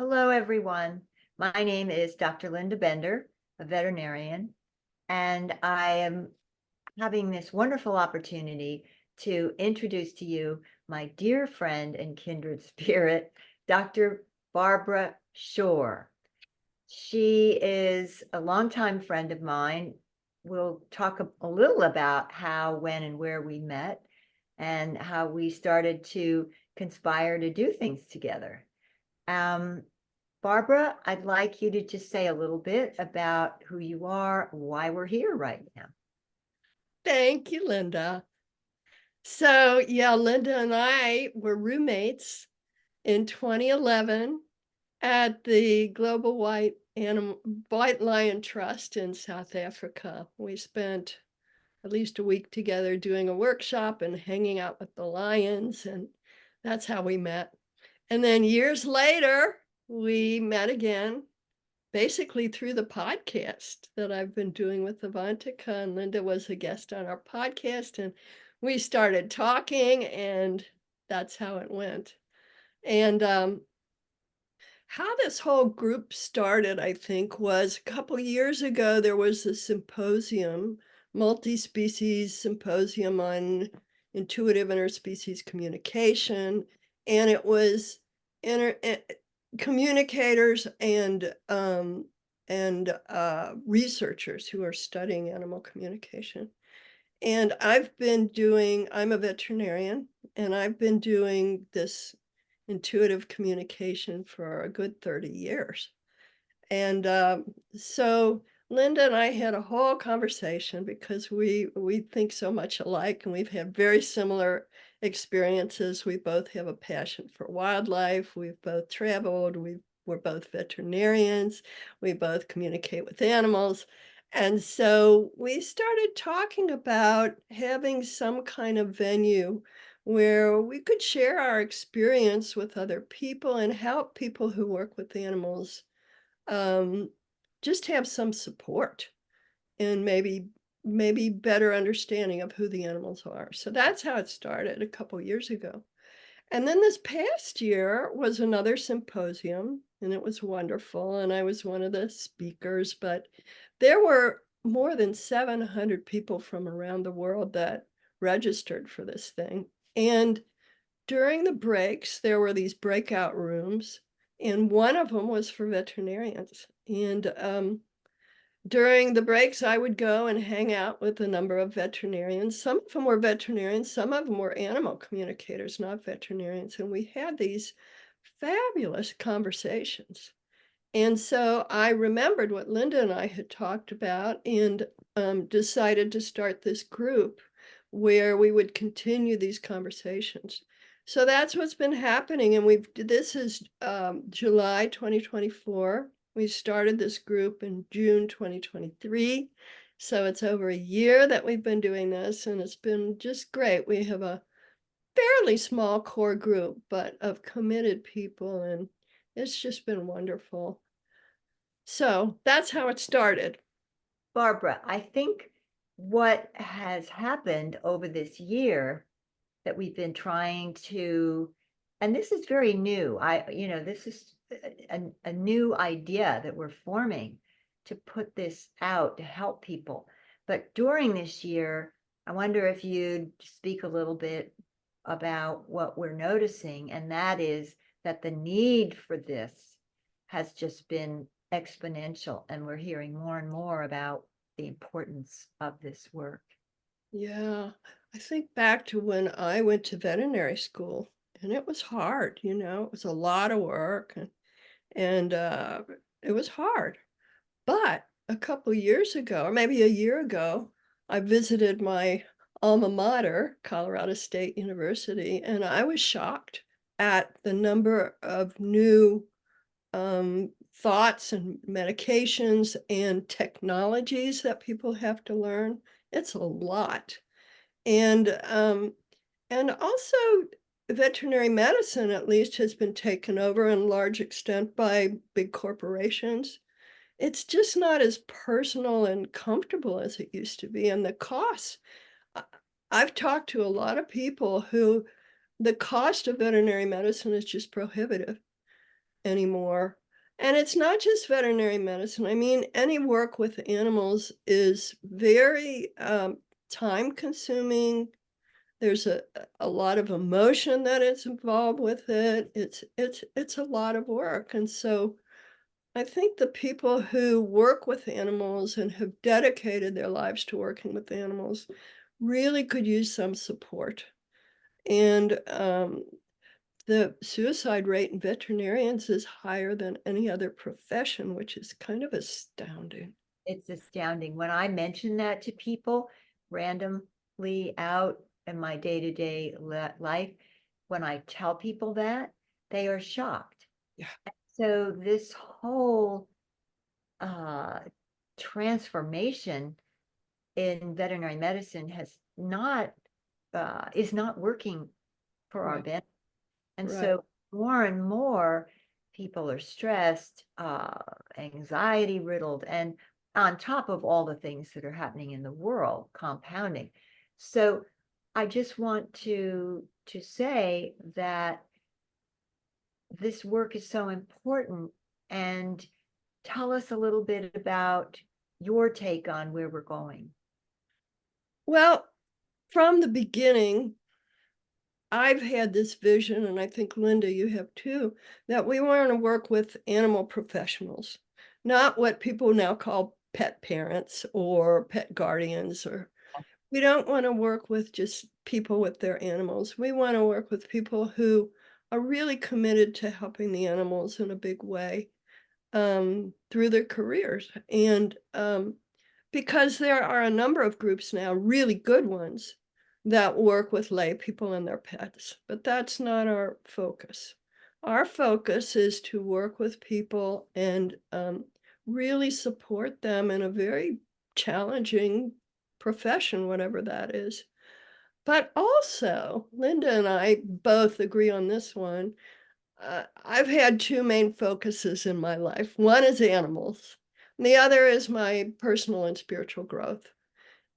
Hello, everyone. My name is Dr. Linda Bender, a veterinarian, and I am having this wonderful opportunity to introduce to you my dear friend and kindred spirit, Dr. Barbara Shor. She is a longtime friend of mine. We'll talk a little about how, when, and where we met and how we started to conspire to do things together. Um, Barbara, I'd like you to just say a little bit about who you are, why we're here right now. Thank you, Linda. So, yeah, Linda and I were roommates in 2011 at the Global White Lion Trust in South Africa. We spent at least a week together doing a workshop and hanging out with the lions, and that's how we met. And then years later, we met again, basically through the podcast that I've been doing with Avantika, and Linda was a guest on our podcast, and we started talking, and that's how it went. And how this whole group started, I think, was a couple years ago. There was a symposium, multi-species symposium on intuitive interspecies communication, and it was communicators and researchers who are studying animal communication. And I'm a veterinarian, and I've been doing this intuitive communication for a good 30 years. And so Linda and I had a whole conversation because we think so much alike and we've had very similar experiences. We both have a passion for wildlife. We've both traveled. We're both veterinarians. We both communicate with animals. And so we started talking about having some kind of venue where we could share our experience with other people and help people who work with animals um, just have some support and maybe better understanding of who the animals are. So that's how it started a couple years ago. And then this past year was another symposium, and it was wonderful. And I was one of the speakers, but there were more than 700 people from around the world that registered for this thing. And during the breaks, there were these breakout rooms, and one of them was for veterinarians. And during the breaks, I would go and hang out with a number of veterinarians. Some of them were veterinarians, some of them were animal communicators, not veterinarians. And we had these fabulous conversations. And so I remembered what Linda and I had talked about and decided to start this group where we would continue these conversations. So that's what's been happening. And this is July 2024. We started this group in June 2023. So it's over a year that we've been doing this, and it's been just great. We have a fairly small core group, but of committed people, and it's just been wonderful. So that's how it started. Barbara, I think what has happened over this year that we've been trying to, and this is very new. This is a new idea that we're forming to put this out to help people. But during this year, I wonder if you'd speak a little bit about what we're noticing, and that is that the need for this has just been exponential, and we're hearing more and more about the importance of this work. Yeah, I think back to when I went to veterinary school, and it was hard, it was a lot of work and it was hard. But a couple years ago, or maybe a year ago, I visited my alma mater, Colorado State University, and I was shocked at the number of new thoughts and medications and technologies that people have to learn. It's a lot. And and also veterinary medicine at least has been taken over in large extent by big corporations. It's just not as personal and comfortable as it used to be, and the costs. I- I've talked to a lot of people who the cost of veterinary medicine is just prohibitive. anymore. And it's not just veterinary medicine. I mean, any work with animals is very time consuming. There's a lot of emotion that is involved with it. It's a lot of work. And so I think the people who work with animals and have dedicated their lives to working with animals really could use some support. And the suicide rate in veterinarians is higher than any other profession, which is kind of astounding. It's astounding. When I mention that to people randomly out in my day-to-day life, when I tell people that, they are shocked. Yeah. So this whole uh, transformation in veterinary medicine is not working for our Right, benefit. And right. so more and more people are stressed, anxiety riddled, and on top of all the things that are happening in the world, compounding. So I just want to say that this work is so important, and tell us a little bit about your take on where we're going. Well, from the beginning, I've had this vision, and I think Linda, you have too, that we want to work with animal professionals, not what people now call pet parents or pet guardians, or we don't want to work with just people with their animals. We want to work with people who are really committed to helping the animals in a big way through their careers. And because there are a number of groups now, really good ones, that work with lay people and their pets, but that's not our focus. Our focus is to work with people and really support them in a very challenging profession, whatever that is. But also, Linda and I both agree on this one. I've had two main focuses in my life. One is animals, and the other is my personal and spiritual growth.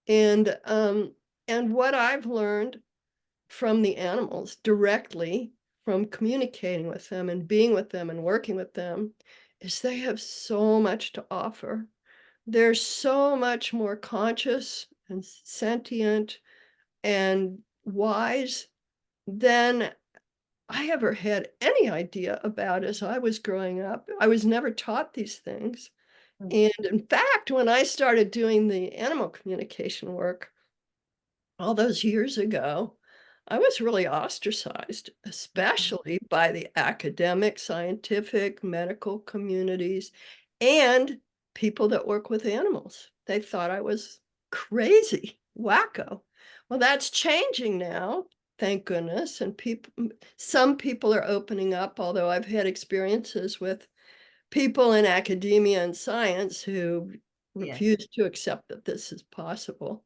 And what I've learned from the animals directly from communicating with them and being with them and working with them is they have so much to offer. They're so much more conscious and sentient and wise than I ever had any idea about as I was growing up. I was never taught these things. Mm. And in fact, when I started doing the animal communication work all those years ago, I was really ostracized, especially by the academic, scientific, medical communities, and people that work with animals. They thought I was crazy, wacko. Well, that's changing now, thank goodness. And some people are opening up, although I've had experiences with people in academia and science who Yes. refuse to accept that this is possible.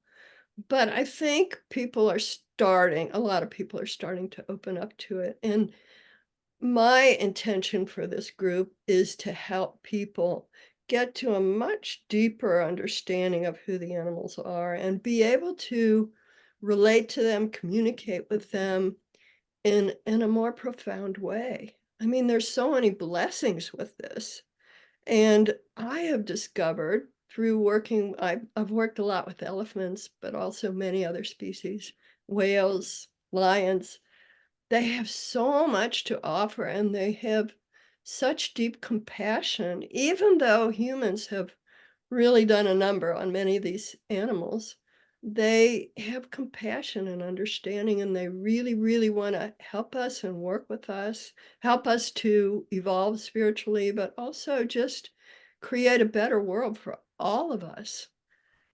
But I think a lot of people are starting to open up to it. And my intention for this group is to help people get to a much deeper understanding of who the animals are and be able to relate to them, communicate with them in a more profound way. I mean, there's so many blessings with this. And I have discovered through I've worked a lot with elephants, but also many other species, whales, lions. They have so much to offer and they have such deep compassion, even though humans have really done a number on many of these animals. They have compassion and understanding, and they really, really want to help us and work with us, help us to evolve spiritually, but also just create a better world for all of us.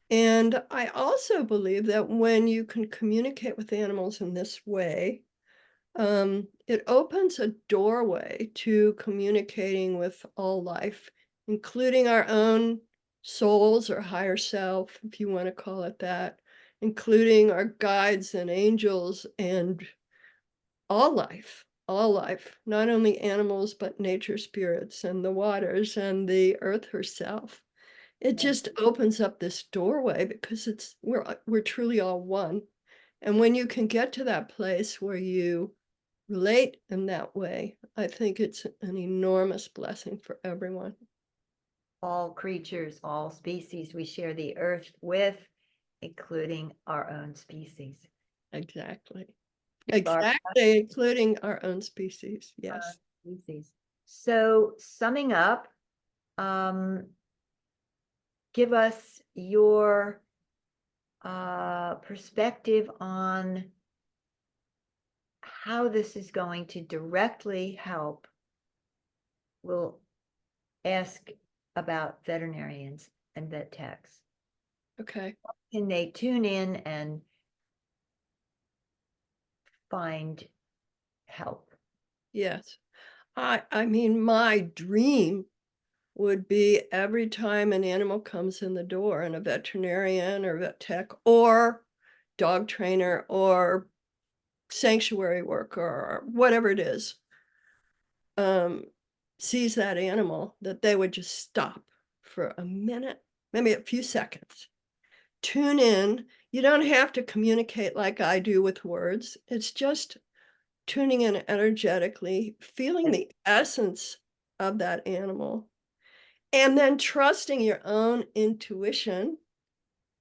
And I also believe that when you can communicate with animals in this way, it opens a doorway to communicating with all life, including our own souls or higher self, if you want to call it that, including our guides and angels and all life, not only animals, but nature spirits and the waters and the earth herself. It Yes. just opens up this doorway because we're truly all one. And when you can get to that place where you relate in that way, I think it's an enormous blessing for everyone. All creatures, all species we share the earth with, including our own species. Exactly. Barbara, Exactly, including our own species. Yes. species. So summing up, um, give us your perspective on how this is going to directly help. We'll ask about veterinarians and vet techs. Okay. Can they tune in and find help? Yes. I mean, my dream would be every time an animal comes in the door and a veterinarian or vet tech or dog trainer or sanctuary worker or whatever it is, um, sees that animal, that they would just stop for a minute, maybe a few seconds, tune in. You don't have to communicate like I do with words. It's just tuning in energetically, feeling the essence of that animal, and then trusting your own intuition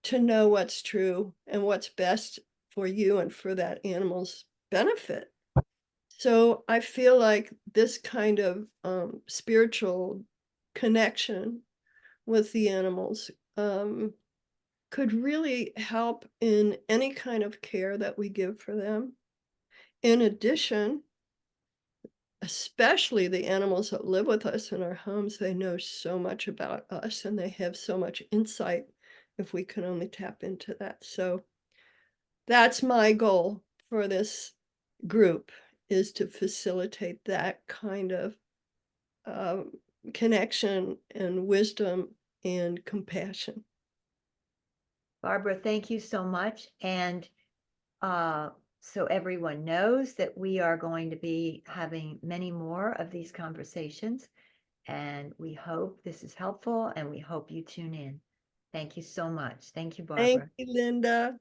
to know what's true and what's best for you and for that animal's benefit. So I feel like this kind of spiritual connection with the animals could really help in any kind of care that we give for them. In addition, especially the animals that live with us in our homes, they know so much about us and they have so much insight if we can only tap into that. So that's my goal for this group, is to facilitate that kind of um, connection and wisdom and compassion. Barbara, thank you so much. And so everyone knows that we are going to be having many more of these conversations. And we hope this is helpful and we hope you tune in. Thank you so much. Thank you, Thank Barbara. you, Linda.